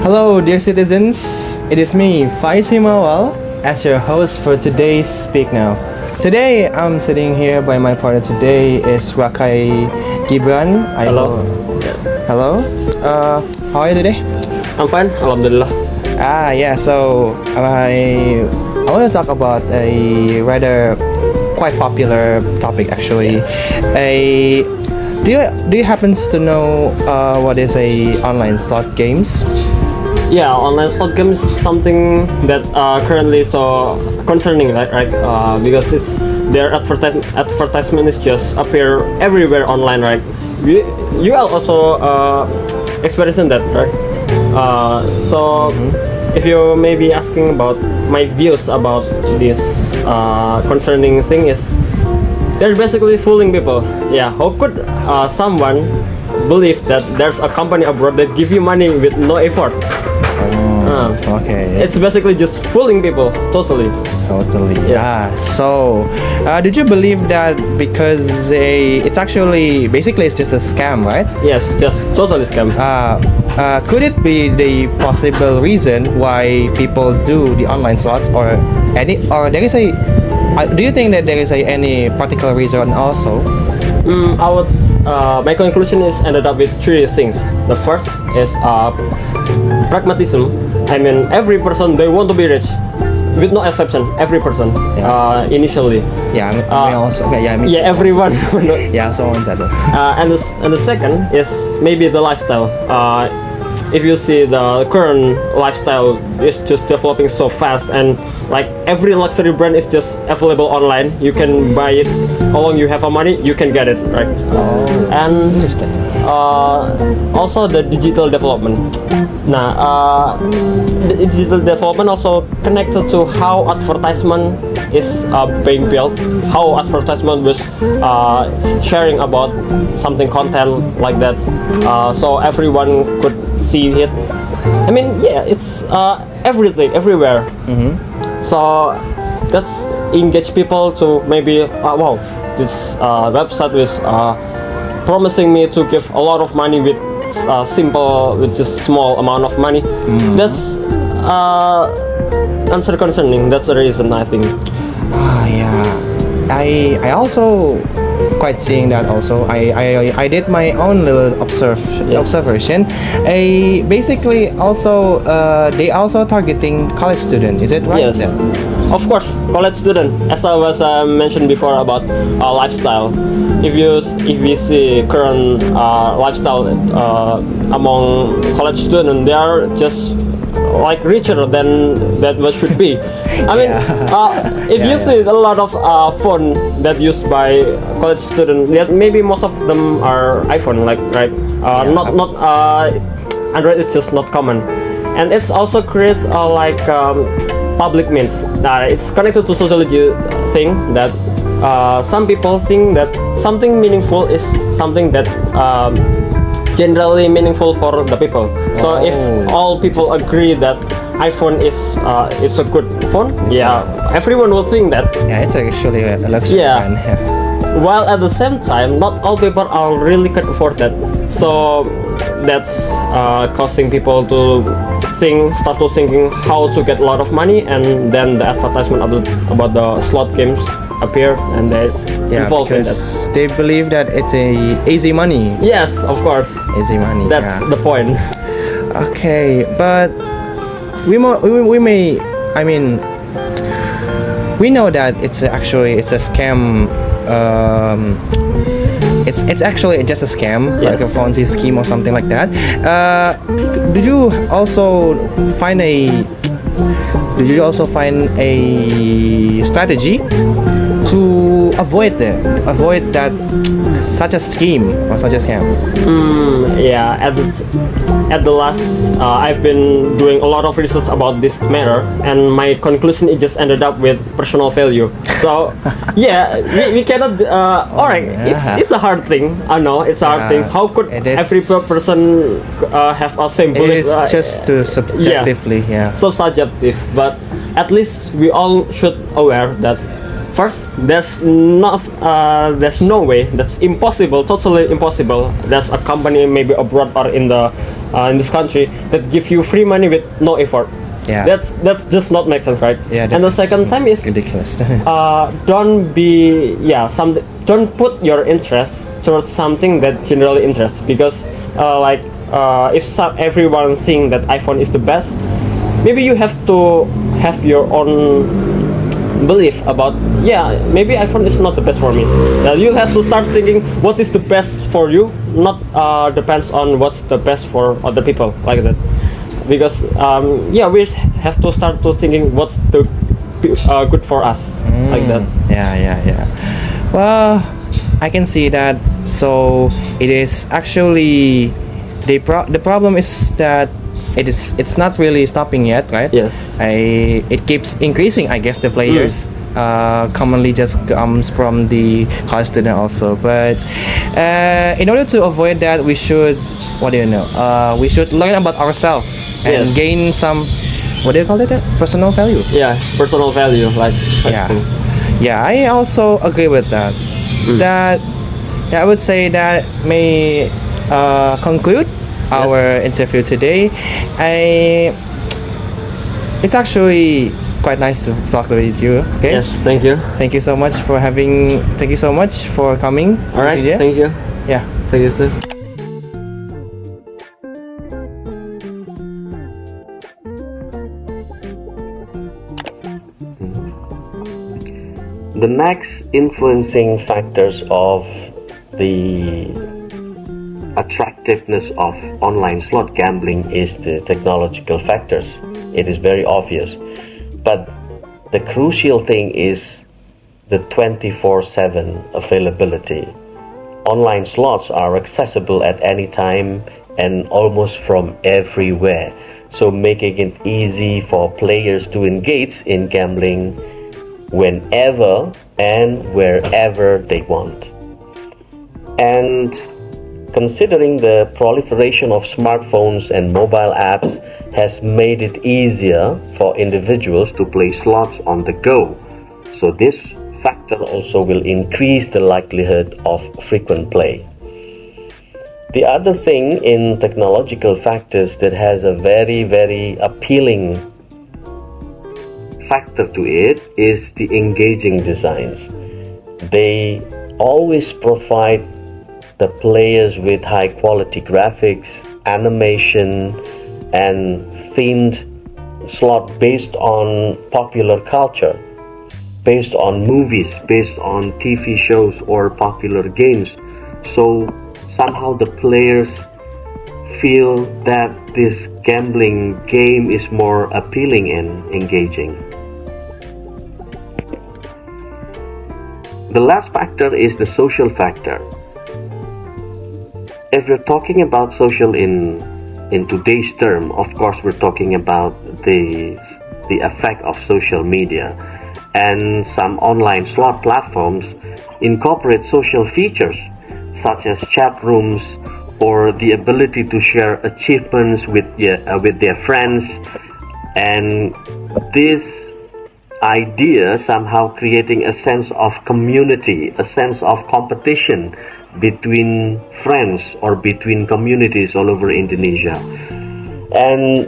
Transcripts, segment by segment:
Hello, dear citizens. It is me, Faisal Mawal, as your host for today's Speak Now. Today, I'm sitting here by my partner today is Rakai Gibran. Hello. Yes. Hello. How are you today? I'm fine, alhamdulillah. Yeah. So I want to talk about a rather quite popular topic actually. A do you happens to know what is a online slot games? Yeah, online slot games is something that currently so concerning, right? Because it's their advertisement is just appear everywhere online, right? You are also experiencing that, right? If you may be asking about my views about this concerning thing is they're basically fooling people. Yeah, how could someone believe that there's a company abroad that give you money with no effort? Okay. It's basically just fooling people, totally. Totally. Yes. Yeah. So, did you believe that because it's actually basically it's just a scam, right? Yes, just totally scam. Could it be the possible reason why people do the online slots, or there is a? Do you think that there is any particular reason also? My conclusion is ended up with three things. The first is pragmatism. I mean, every person they want to be rich, with no exception. Every person, initially. Yeah, me also. Yeah, me too. Yeah, everyone. Yeah, someone said that. And the second is maybe the lifestyle. If you see the current lifestyle is just developing so fast, and like every luxury brand is just available online. You can buy it how long you have a money, you can get it, right? And Interesting. also the digital development. The digital development also connected to how advertisement is being built, how advertisement was sharing about something content like that, so everyone could see it. I mean, yeah, it's everything, everywhere. So that's engage people to maybe wow, this website was promising me to give a lot of money with with just small amount of money. That's answer concerning. That's the reason I think. Yeah. I also quite seeing that also. I did my own little observation. Basically also they also targeting college student. Is it right? Yes. Of course, college student. As I was mentioned before about lifestyle. If we see current lifestyle among college students, they are just like richer than that what should be. I mean, if you see a lot of phone that used by college students, maybe most of them are iPhone, like right? Not Android is just not common, and it's also creates public means. It's connected to sociology thing that some people think that something meaningful is something that generally meaningful for the people. So if all people agree that iPhone is it's a good phone, everyone will think that. Yeah, it's actually a luxury brand. While at the same time, not all people are really can afford that. So that's causing people to start to thinking how to get a lot of money, and then the advertisement about the slot games appear, and they involve in that. Because they believe that it's a easy money. Yes, of course. Easy money. That's the point. Okay, but we may. I mean, we know that it's a scam. It's actually just a scam, like a Ponzi scheme or something like that. Did you also find a strategy to avoid that such a scheme or such a scam? At the last, I've been doing a lot of research about this matter, and my conclusion it just ended up with personal value. So we cannot. Alright, it's a hard thing. I know it's a hard thing. How could every person have a same belief? It is just too subjectively, so subjective. But at least we all should aware that first, there's no way, that's impossible, totally impossible. There's a company maybe abroad or in the in this country that give you free money with no effort. Yeah. That's just not make sense, right? Yeah, and the that's second time is ridiculous. don't put your interest towards something that generally interests, because if everyone think that iPhone is the best, maybe you have to have your own belief about, maybe iPhone is not the best for me. You have to start thinking what is the best for you, not depends on what's the best for other people, like that. Because we have to start to thinking what's the good for us, like that. Yeah. Well, I can see that. So it is actually the problem is that it's not really stopping yet, right? Yes. It keeps increasing. I guess the players commonly just comes from the college student also. But in order to avoid that, we should we should learn about ourselves and Yes. gain some, what do you call it? Personal value. Yeah, personal value, like Yeah. Yeah, I also agree with that. That I would say that may conclude our interview today. It's actually quite nice to talk with you. Okay. Yes, thank you. Thank you so much for having. Thank you so much for coming. All right, Cecilia. thank you. Yeah. Thank you, sir. The next influencing factors of the attractiveness of online slot gambling is the technological factors. It is very obvious, but the crucial thing is the 24/7 availability. Online slots are accessible at any time and almost from everywhere, so making it easy for players to engage in gambling whenever and wherever they want. And considering the proliferation of smartphones and mobile apps has made it easier for individuals to play slots on the go, so this factor also will increase the likelihood of frequent play. The other thing in technological factors that has a very, very appealing factor to it is the engaging designs. They always provide the players with high quality graphics, animation, and themed slot based on popular culture, based on movies, based on TV shows or popular games. So somehow the players feel that this gambling game is more appealing and engaging. The last factor is the social factor. If we're talking about social in today's term, of course we're talking about the effect of social media, and some online slot platforms incorporate social features such as chat rooms or the ability to share achievements with their friends, and this idea somehow creating a sense of community, a sense of competition between friends or between communities all over Indonesia. And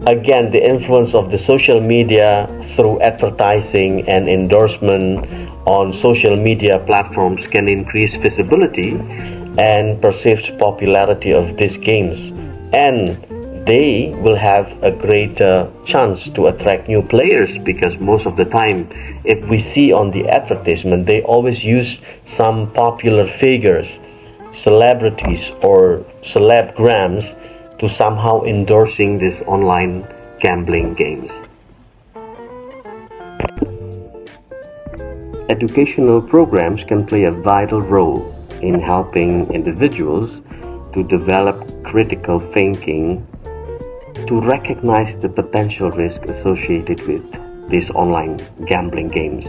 again, the influence of the social media through advertising and endorsement on social media platforms can increase visibility and perceived popularity of these games, and they will have a greater chance to attract new players, because most of the time if we see on the advertisement, they always use some popular figures, celebrities or celebgrams to somehow endorsing these online gambling games. Educational programs can play a vital role in helping individuals to develop critical thinking, to recognize the potential risk associated with these online gambling games.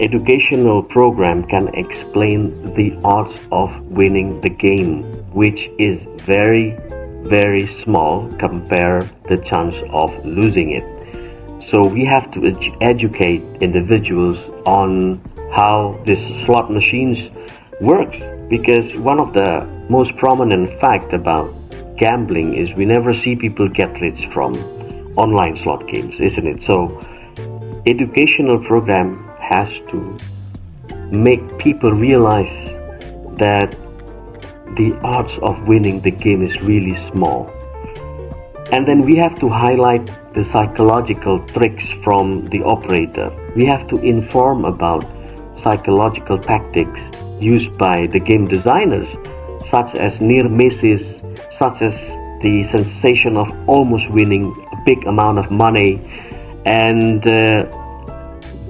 Educational program can explain the odds of winning the game, which is very, very small compared the chance of losing it. So we have to educate individuals on how these slot machines works, because one of the most prominent fact about gambling is we never see people get rich from online slot games, isn't it? So educational program has to make people realize that the odds of winning the game is really small. And then we have to highlight the psychological tricks from the operator. We have to inform about psychological tactics used by the game designers, such as near misses, such as the sensation of almost winning a big amount of money, and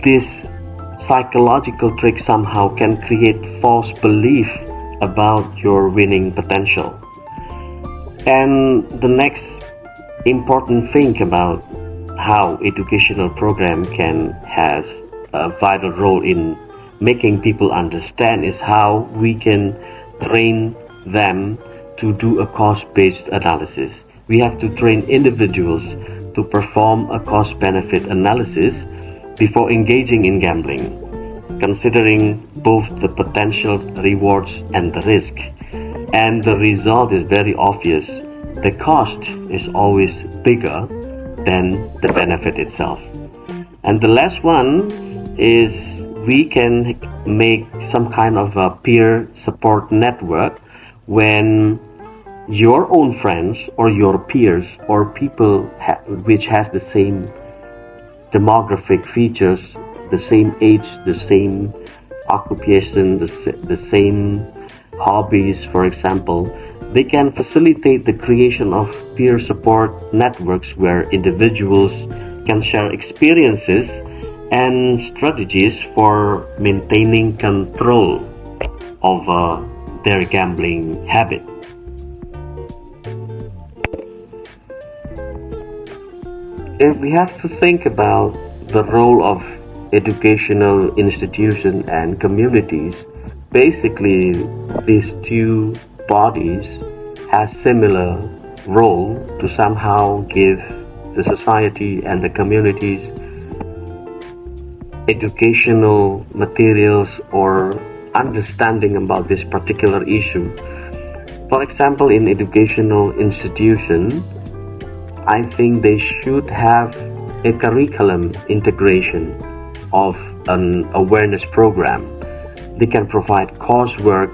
this psychological trick somehow can create false belief about your winning potential. And the next important thing about how educational program can has a vital role in making people understand is how we can train them to do a cost-based analysis. We have to train individuals to perform a cost-benefit analysis before engaging in gambling, considering both the potential rewards and the risk. And the result is very obvious. The cost is always bigger than the benefit itself. And the last one is we can make some kind of a peer support network when your own friends or your peers or people which has the same demographic features, the same age, the same occupation, the same hobbies, for example, they can facilitate the creation of peer support networks where individuals can share experiences and strategies for maintaining control of their gambling habit. If we have to think about the role of educational institutions and communities, basically these two bodies has similar role to somehow give the society and the communities educational materials or understanding about this particular issue. For example, in educational institution, I think they should have a curriculum integration of an awareness program. They can provide coursework,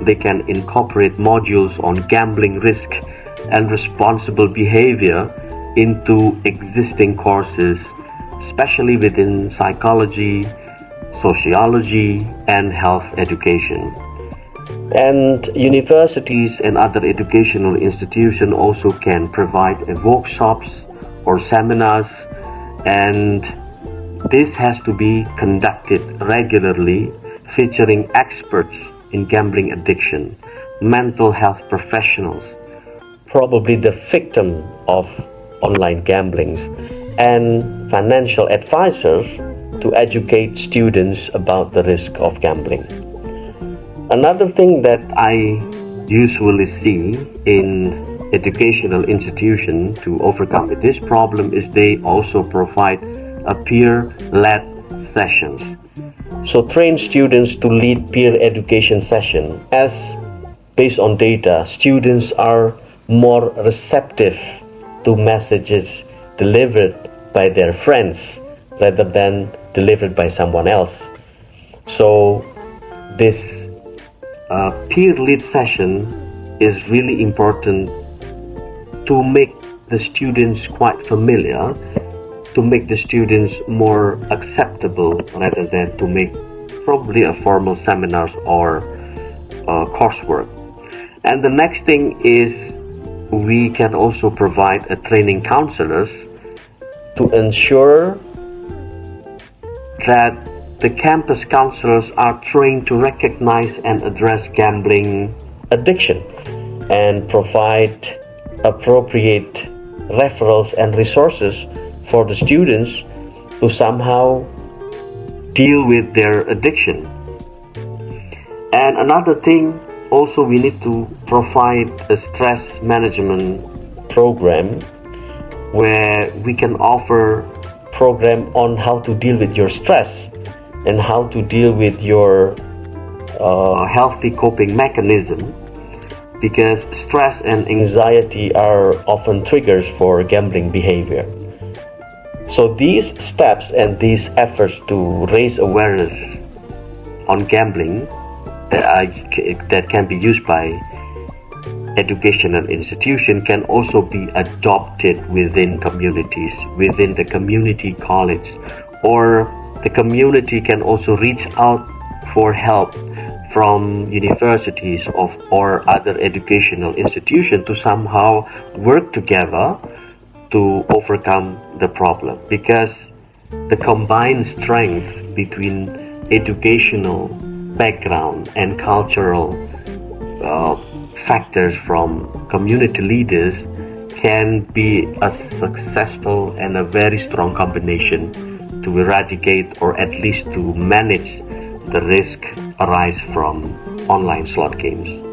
they can incorporate modules on gambling risk and responsible behavior into existing courses, especially within psychology, sociology, and health education. And universities and other educational institutions also can provide workshops or seminars, and this has to be conducted regularly, featuring experts in gambling addiction, mental health professionals, probably the victim of online gamblings, and financial advisors to educate students about the risk of gambling. Another thing that I usually see in educational institutions to overcome this problem is they also provide a peer-led sessions. So train students to lead peer education session, as based on data, students are more receptive to messages delivered by their friends rather than delivered by someone else. So this peer-led session is really important to make the students quite familiar, to make the students more acceptable rather than to make probably a formal seminars or coursework. And the next thing is we can also provide a training counselors to ensure that the campus counselors are trained to recognize and address gambling addiction and provide appropriate referrals and resources for the students to somehow deal with their addiction. And another thing, also we need to provide a stress management program where we can offer program on how to deal with your stress and how to deal with your healthy coping mechanism. because stress and anxiety are often triggers for gambling behavior. So these steps and these efforts to raise awareness on gambling that can be used by educational institution can also be adopted within communities, within the community college, or the community can also reach out for help from universities or other educational institutions to somehow work together to overcome the problem, because the combined strength between educational background and cultural factors from community leaders can be a successful and a very strong combination to eradicate or at least to manage the risk arise from online slot games.